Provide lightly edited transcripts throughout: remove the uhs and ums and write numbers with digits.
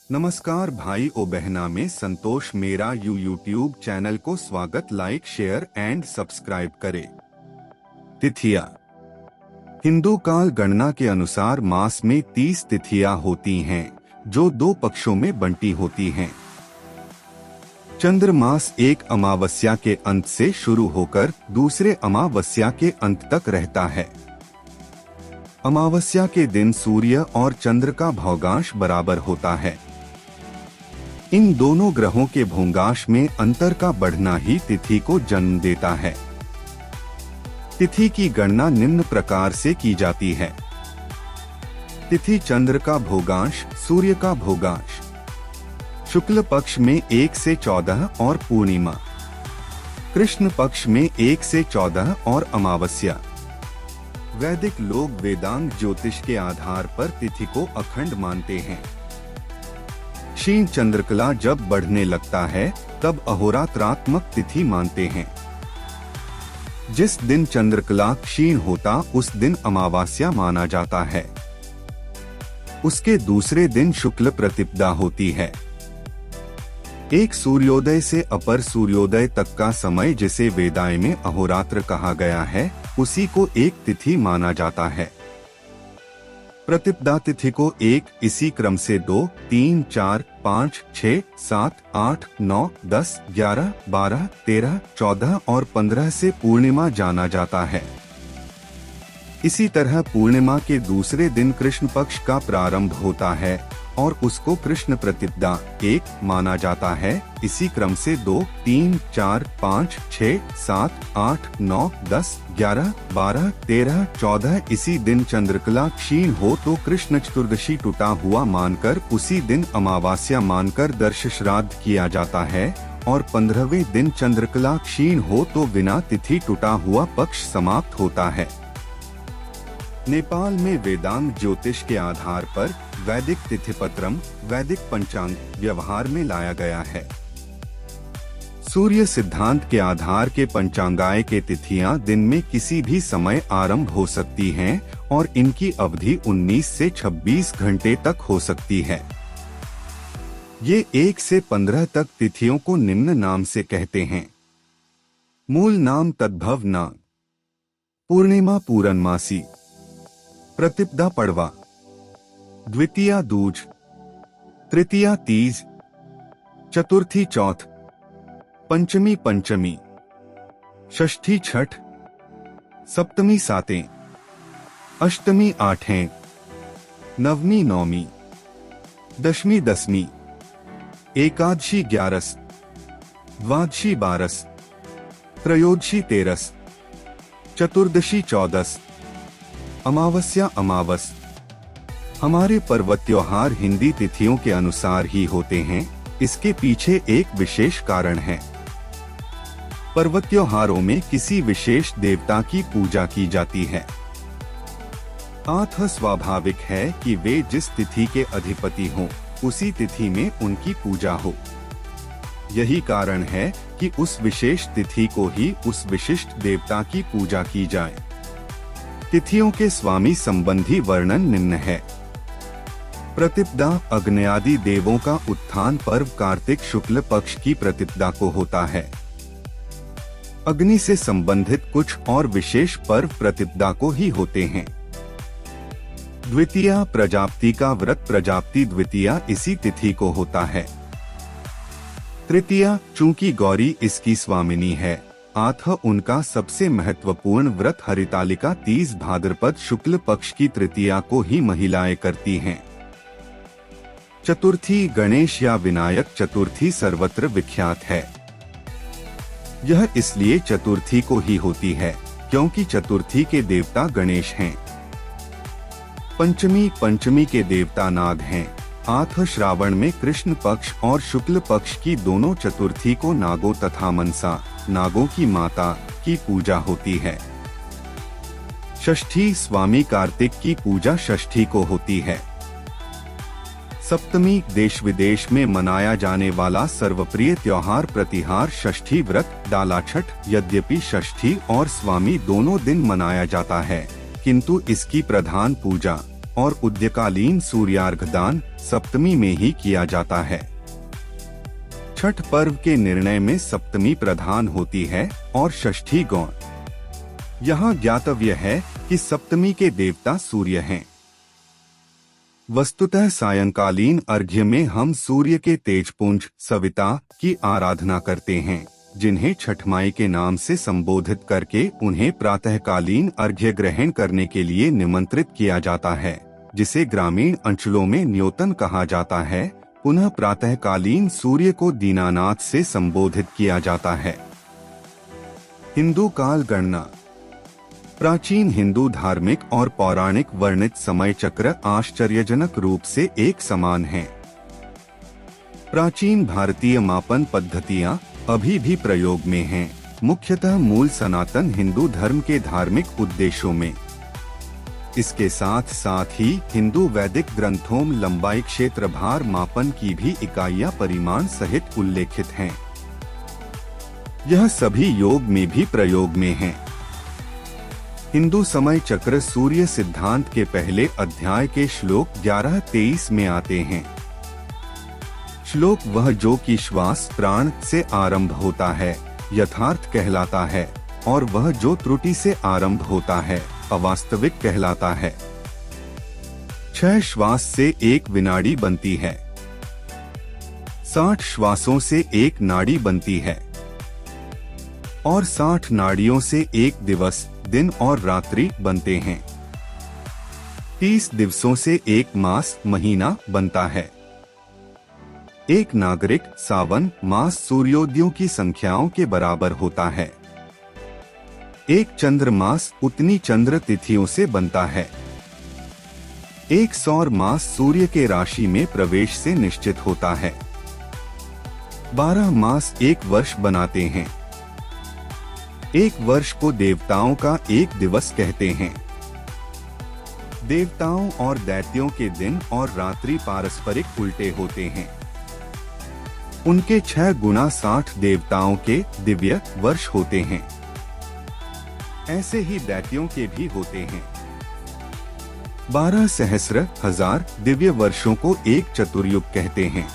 नमस्कार भाई ओ बहना में संतोष मेरा यूट्यूब चैनल को स्वागत। लाइक शेयर एंड सब्सक्राइब करें। तिथियां। हिंदू काल गणना के अनुसार मास में 30 तिथियां होती हैं जो 2 पक्षों में बंटी होती हैं। चंद्रमास एक अमावस्या के अंत से शुरू होकर दूसरे अमावस्या के अंत तक रहता है। अमावस्या के दिन सूर्य और चंद्र का भौगांश बराबर होता है। इन दोनों ग्रहों के भौगांश में अंतर का बढ़ना ही तिथि को जन्म देता है। तिथि की गणना निम्न प्रकार से की जाती है। तिथि चंद्र का भौगांश, सूर्य का भौगांश, शुक्ल पक्ष में 1 से 14 और पूर्णिमा, कृष्ण पक्ष में 1 से 14 और अमावस्या। वैदिक लोग वेदांग ज्योतिष के आधार पर तिथि को अखंड मानते हैं। क्षीण चंद्रकला जब बढ़ने लगता है तब अहोरात्रात्मक तिथि मानते हैं। जिस दिन चंद्रकला क्षीण होता उस दिन अमावस्या माना जाता है। उसके दूसरे दिन शुक्ल प्रतिपदा होती है। एक सूर्योदय से अपर सूर्योदय तक का समय जिसे वेदाय में अहोरात्र कहा गया है, उसी को एक तिथि माना जाता है। प्रतिपदा तिथि को इसी क्रम से 2, 3, 4, 5, 6, 7, 8, 9, 10, 11, 12, 13, 14 और 15 से पूर्णिमा जाना जाता है। इसी तरह पूर्णिमा के दूसरे दिन कृष्ण पक्ष का प्रारंभ होता है और उसको कृष्ण प्रतिपदा 1 माना जाता है। इसी क्रम से 2, 3, 4, 5, 6, 7, 8, 9, 10, 11, 12, 13, 14 इसी दिन चंद्रकला क्षीण हो तो कृष्ण चतुर्दशी टूटा हुआ मानकर उसी दिन अमावस्या मानकर दर्श श्राद्ध किया जाता है और 15वें दिन चंद्रकला क्षीण हो तो बिना तिथि टूटा हुआ पक्ष समाप्त होता है। नेपाल में वेदांग ज्योतिष के आधार पर वैदिक तिथिपत्रम, वैदिक पंचांग व्यवहार में लाया गया है। सूर्य सिद्धांत के आधार के पंचांगाय के तिथियां दिन में किसी भी समय आरंभ हो सकती हैं और इनकी अवधि 19 से 26 घंटे तक हो सकती है। ये 1 से 15 तक तिथियों को निम्न नाम से कहते हैं। मूल नाम तद्भव नाग, पूर्णिमा पूरनमासी, प्रतिपदा पड़वा, द्वितीया दूज, तृतीया तीज, चतुर्थी चौथ, पंचमी पंचमी, षष्ठी छठ, सप्तमी सातें, अष्टमी आठें, नवमी नौमी, दशमी दसवीं, एकादशी 11, द्वादशी 12, त्रयोदशी 13, चतुर्दशी 14, अमावस्या अमावस। हमारे पर्व त्योहार हिंदी तिथियों के अनुसार ही होते हैं। इसके पीछे एक विशेष कारण है। पर्व त्योहारों में किसी विशेष देवता की पूजा की जाती है। अतः स्वाभाविक है कि वे जिस तिथि के अधिपति हों, उसी तिथि में उनकी पूजा हो। यही कारण है कि उस विशेष तिथि को ही उस विशिष्ट देवता की पूजा की जाए। तिथियों के स्वामी संबंधी वर्णन निम्न है। प्रतिपदा अग्न्यादि देवों का उत्थान पर्व कार्तिक शुक्ल पक्ष की प्रतिपदा को होता है। अग्नि से संबंधित कुछ और विशेष पर्व प्रतिपदा को ही होते हैं। द्वितीया प्रजापति का व्रत प्रजापति द्वितीया इसी तिथि को होता है। तृतीया चूंकि गौरी इसकी स्वामिनी है, अतः उनका सबसे महत्वपूर्ण व्रत हरितालिका तीज भाद्रपद शुक्ल पक्ष की तृतीया को ही महिलाएं करती हैं। चतुर्थी गणेश या विनायक चतुर्थी सर्वत्र विख्यात है। यह इसलिए चतुर्थी को ही होती है क्योंकि चतुर्थी के देवता गणेश हैं। पंचमी के देवता नाग हैं। अतः श्रावण में कृष्ण पक्ष और शुक्ल पक्ष की दोनों चतुर्थी को नागों तथा मनसा नागों की माता की पूजा होती है। षष्ठी स्वामी कार्तिक की पूजा षष्ठी को होती है। सप्तमी देश विदेश में मनाया जाने वाला सर्वप्रिय त्योहार प्रतिहार षष्ठी व्रत डाला छठ। यद्यपि षष्ठी और स्वामी दोनों दिन मनाया जाता है, किंतु इसकी प्रधान पूजा और उदयकालीन सूर्यार्घदान सप्तमी में ही किया जाता है। छठ पर्व के निर्णय में सप्तमी प्रधान होती है और षष्ठी गौण। यहाँ ज्ञातव्य है कि सप्तमी के देवता सूर्य हैं। वस्तुतः सायंकालीन अर्घ्य में हम सूर्य के तेजपुंज सविता की आराधना करते हैं, जिन्हें छठ माई के नाम से संबोधित करके उन्हें प्रातःकालीन अर्घ्य ग्रहण करने के लिए निमंत्रित किया जाता है, जिसे ग्रामीण अंचलों में न्योतन कहा जाता है। पुनः प्रातःकालीन सूर्य को दीनानाथ से संबोधित किया जाता है। हिंदू काल गणना। प्राचीन हिंदू धार्मिक और पौराणिक वर्णित समय चक्र आश्चर्यजनक रूप से एक समान है। प्राचीन भारतीय मापन पद्धतियां अभी भी प्रयोग में हैं, मुख्यतः मूल सनातन हिंदू धर्म के धार्मिक उद्देश्यों में। इसके साथ साथ ही हिंदू वैदिक ग्रंथों में लंबाई क्षेत्रभार मापन की भी इकाइयां परिमाण सहित उल्लेखित हैं। यह सभी योग में भी प्रयोग में हैं। हिंदू समय चक्र सूर्य सिद्धांत के पहले अध्याय के श्लोक 11-23 में आते हैं। श्लोक वह जो कि श्वास प्राण से आरंभ होता है यथार्थ कहलाता है, और वह जो त्रुटि से आरंभ होता है अवास्तविक कहलाता है। 6 श्वास से एक विनाड़ी बनती है। 60 श्वासों से एक नाड़ी बनती है और 60 नाड़ियों से एक दिवस दिन और रात्रि बनते हैं। 30 दिवसों से एक मास महीना बनता है। एक नागरिक सावन मास सूर्योदयों की संख्याओं के बराबर होता है। एक चंद्रमास उतनी चंद्र तिथियों से बनता है। एक सौर मास सूर्य के राशि में प्रवेश से निश्चित होता है। 12 मास एक वर्ष बनाते हैं। एक वर्ष को देवताओं का एक दिवस कहते हैं। देवताओं और दैत्यों के दिन और रात्रि पारस्परिक उल्टे होते हैं। उनके 6 गुना 60 देवताओं के दिव्य वर्ष होते हैं। ऐसे ही दैत्यों के भी होते हैं। 12 सहस्र हजार दिव्य वर्षों को एक चतुर्युग कहते हैं।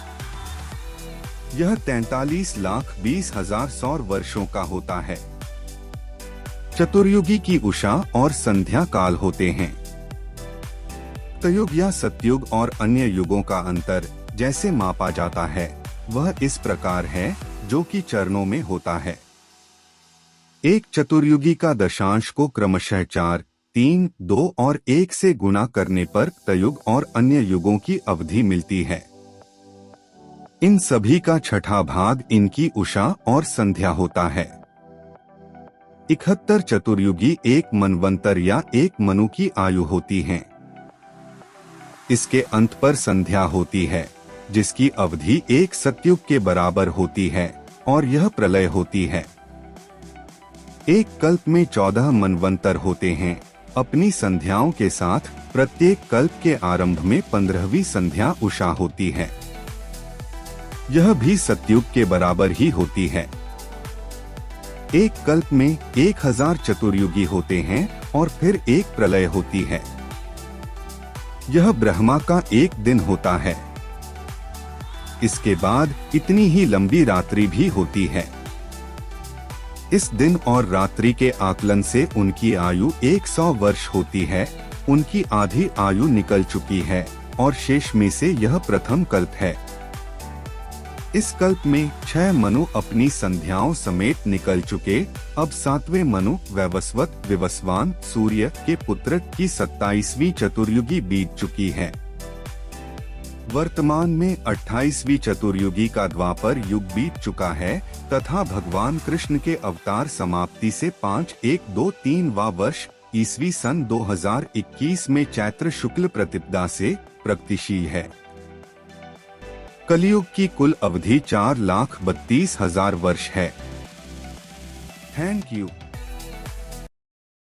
यह 43,20,000 सौर वर्षों का होता है। चतुर्युगी की उषा और संध्या काल होते हैं। त्रियुग या सतयुग और अन्य युगों का अंतर जैसे मापा जाता है वह इस प्रकार है, जो कि चरणों में होता है। एक चतुर्युगी का दशांश को क्रमशः 4, 3, 2 और 1 से गुणा करने पर त्रियुग और अन्य युगों की अवधि मिलती है। इन सभी का छठा भाग इनकी उषा और संध्या होता है। 71 चतुर्युगी एक मनवंतर या एक मनु की आयु होती हैं। इसके अंत पर संध्या होती है, जिसकी अवधि एक सतयुग के बराबर होती है, और यह प्रलय होती है। एक कल्प में 14 मनवंतर होते हैं। अपनी संध्याओं के साथ प्रत्येक कल्प के आरंभ में 15वीं संध्या उषा होती है। यह भी सतयुग के बराबर ही होती है। एक कल्प में 1000 चतुर्युगी होते हैं और फिर एक प्रलय होती है। यह ब्रह्मा का एक दिन होता है। इसके बाद इतनी ही लंबी रात्रि भी होती है। इस दिन और रात्रि के आकलन से उनकी आयु 100 वर्ष होती है। उनकी आधी आयु निकल चुकी है और शेष में से यह प्रथम कल्प है। इस कल्प में 6 मनु अपनी संध्याओं समेत निकल चुके। अब 7वें मनु वैवस्वत विवस्वान सूर्य के पुत्र की 27वीं चतुर्युगी बीत चुकी है। वर्तमान में 28वीं चतुर्युगी का द्वापर युग बीत चुका है तथा भगवान कृष्ण के अवतार समाप्ति से 5123वां वर्ष ईस्वी सन 2021 में चैत्र शुक्ल प्रतिपदा से प्रगतिशील है। कलियुग की कुल अवधि 4,32,000 वर्ष है। Thank you.